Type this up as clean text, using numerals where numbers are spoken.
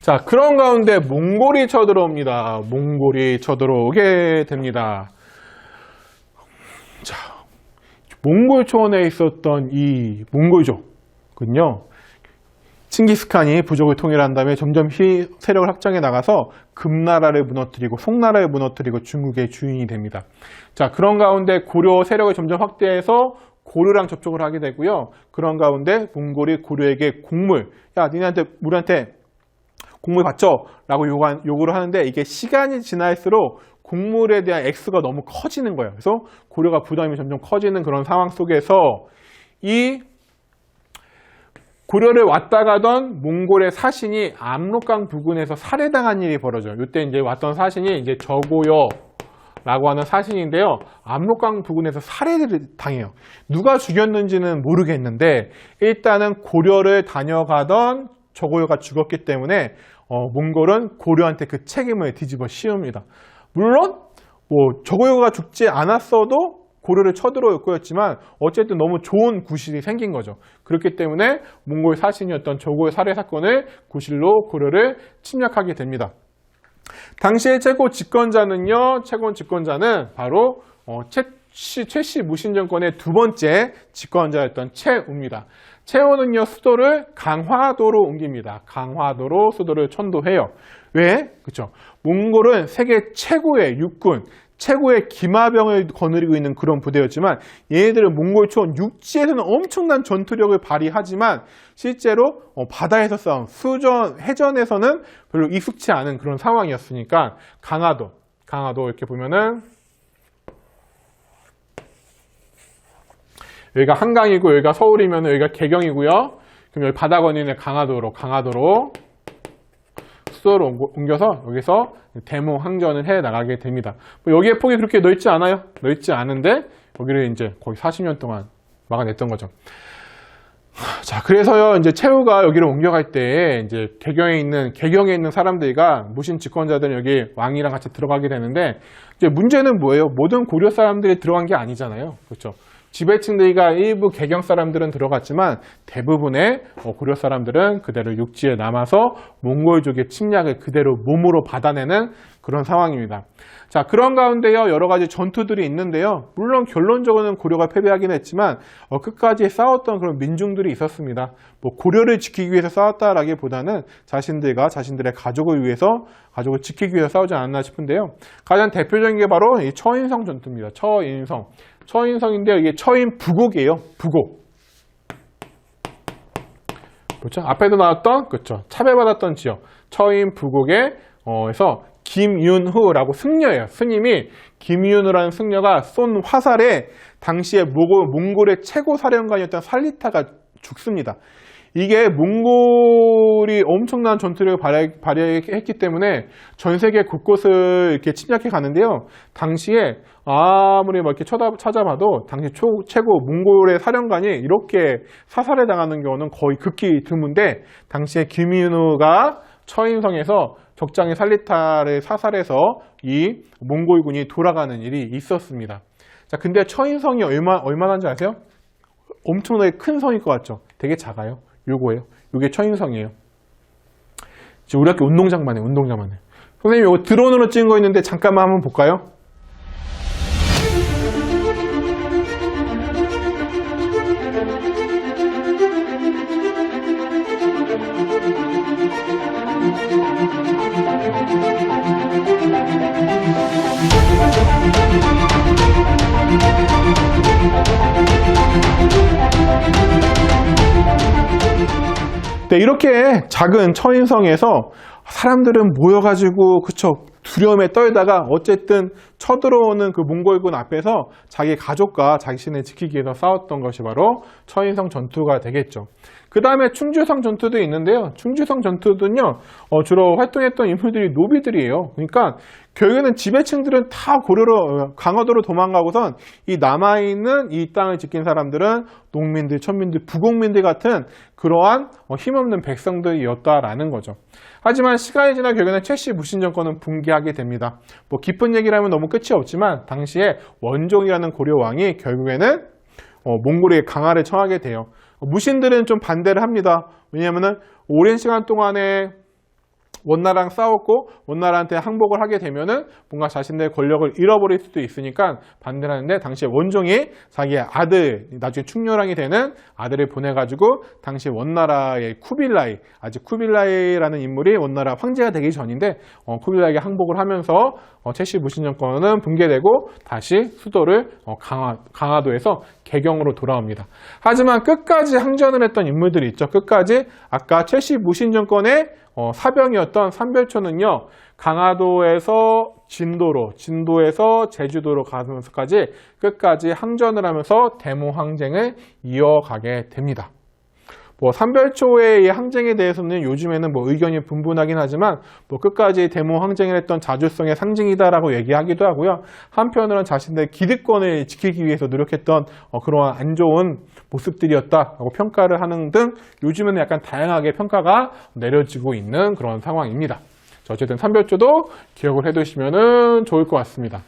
자, 그런 가운데 몽골이 쳐들어옵니다. 몽골이 쳐들어오게 됩니다. 자, 몽골 초원에 있었던 이 몽골족은요, 칭기스칸이 부족을 통일한 다음에 점점 세력을 확장해 나가서 금나라를 무너뜨리고 송나라를 무너뜨리고 중국의 주인이 됩니다. 자, 그런 가운데 고려 세력을 점점 확대해서 고려랑 접촉을 하게 되고요. 그런 가운데 몽골이 고려에게 곡물, 야, 니네한테 우리한테 곡물 받죠? 라고 요구를 하는데 이게 시간이 지날수록 곡물에 대한 액수가 너무 커지는 거예요. 그래서 고려가 부담이 점점 커지는 그런 상황 속에서 이 고려를 왔다 가던 몽골의 사신이 압록강 부근에서 살해당한 일이 벌어져요. 이때 이제 왔던 사신이 이제 저고여라고 하는 사신인데요. 압록강 부근에서 살해를 당해요. 누가 죽였는지는 모르겠는데 일단은 고려를 다녀가던 저고요가 죽었기 때문에 몽골은 고려한테 그 책임을 뒤집어 씌웁니다. 물론 저고요가 죽지 않았어도 고려를 쳐들어올 거였지만 어쨌든 너무 좋은 구실이 생긴 거죠. 그렇기 때문에 몽골 사신이었던 저고요 살해 사건을 구실로 고려를 침략하게 됩니다. 당시의 최고 집권자는 바로 최씨 무신 정권의 두 번째 집권자였던 최우입니다. 최우는요, 수도를 강화도로 옮깁니다. 강화도로 수도를 천도해요. 왜? 그렇죠. 몽골은 세계 최고의 육군, 최고의 기마병을 거느리고 있는 그런 부대였지만 얘네들은 몽골 초원 육지에서는 엄청난 전투력을 발휘하지만 실제로 바다에서 싸운 해전에서는 별로 익숙치 않은 그런 상황이었으니까 강화도 이렇게 보면은 여기가 한강이고 여기가 서울이면 여기가 개경이고요. 그럼 여기 바다 건너는 강화도로 수도를 옮겨서 여기서 대몽 항전을 해 나가게 됩니다. 여기에 폭이 그렇게 넓지 않아요. 넓지 않은데 여기를 이제 거의 40년 동안 막아냈던 거죠. 자, 그래서요, 이제 최우가 여기를 옮겨갈 때 이제 개경에 있는 사람들과 무신 집권자들은 여기 왕이랑 같이 들어가게 되는데 이제 문제는 뭐예요? 모든 고려 사람들이 들어간 게 아니잖아요. 그렇죠? 지배층들과 일부 개경 사람들은 들어갔지만 대부분의 고려 사람들은 그대로 육지에 남아서 몽골족의 침략을 그대로 몸으로 받아내는 그런 상황입니다. 자, 그런 가운데요, 여러 가지 전투들이 있는데요. 물론 결론적으로는 고려가 패배하긴 했지만 끝까지 싸웠던 그런 민중들이 있었습니다. 고려를 지키기 위해서 싸웠다라기보다는 자신들의 가족을 지키기 위해서 싸우지 않았나 싶은데요. 가장 대표적인 게 바로 이 처인성 전투입니다. 처인성인데요. 이게 처인 부곡이에요. 부곡. 그렇죠? 앞에도 나왔던, 그렇죠. 차별받았던 지역. 처인 부곡에서 김윤후라고 승려예요. 스님이 김윤후라는 승려가 쏜 화살에 당시에 몽골의 최고 사령관이었던 살리타가 죽습니다. 이게 몽골이 엄청난 전투력을 발휘했기 때문에 전 세계 곳곳을 이렇게 침략해 가는데요. 당시에 아무리 이렇게 찾아봐도 당시 최고 몽골의 사령관이 이렇게 사살해 당하는 경우는 거의 극히 드문데 당시에 김윤우가 처인성에서 적장의 살리타를 사살해서 이 몽골군이 돌아가는 일이 있었습니다. 자, 근데 처인성이 얼마나인지 아세요? 엄청나게 큰 성일 것 같죠? 되게 작아요. 요거예요. 요게 처인성이에요. 지금 우리 학교 운동장만 해요. 선생님, 이거 드론으로 찍은 거 있는데 잠깐만 한번 볼까요? 네, 이렇게 작은 처인성에서 사람들은 모여가지고 두려움에 떨다가 어쨌든 쳐들어오는 그 몽골군 앞에서 자기 가족과 자신을 지키기 위해서 싸웠던 것이 바로 처인성 전투가 되겠죠. 그 다음에 충주성 전투도 있는데요. 충주성 전투는요, 주로 활동했던 인물들이 노비들이에요. 그러니까 결국에는 지배층들은 다 강화도로 도망가고선 이 남아있는 이 땅을 지킨 사람들은 농민들, 천민들, 부국민들 같은 그러한 힘없는 백성들이었다라는 거죠. 하지만 시간이 지나 결국에는 최씨 무신 정권은 붕괴하게 됩니다. 깊은 얘기를 하면 너무 끝이 없지만 당시에 원종이라는 고려 왕이 결국에는 몽골의 강화를 청하게 돼요. 무신들은 좀 반대를 합니다. 왜냐하면 오랜 시간 동안에 원나라랑 싸웠고 원나라한테 항복을 하게 되면은 뭔가 자신들의 권력을 잃어버릴 수도 있으니까 반대를 하는데, 당시에 원종이 자기의 아들, 나중에 충렬왕이 되는 아들을 보내가지고 당시 원나라의 쿠빌라이, 아직 쿠빌라이라는 인물이 원나라 황제가 되기 전인데 쿠빌라이에게 항복을 하면서 최씨 무신 정권은 붕괴되고 다시 수도를 강화도에서 개경으로 돌아옵니다. 하지만 끝까지 항전을 했던 인물들이 있죠. 끝까지 아까 최씨 무신 정권의 사병이었던 삼별초는요, 강화도에서 진도로, 진도에서 제주도로 가면서까지 끝까지 항전을 하면서 대모 항쟁을 이어가게 됩니다. 삼별초의 이 항쟁에 대해서는 요즘에는 의견이 분분하긴 하지만 끝까지 대모 항쟁을 했던 자주성의 상징이다라고 얘기하기도 하고요. 한편으로는 자신들의 기득권을 지키기 위해서 노력했던 그러한 안 좋은 모습들이었다라고 평가를 하는 등 요즘에는 약간 다양하게 평가가 내려지고 있는 그런 상황입니다. 어쨌든 삼별초도 기억을 해두시면 좋을 것 같습니다.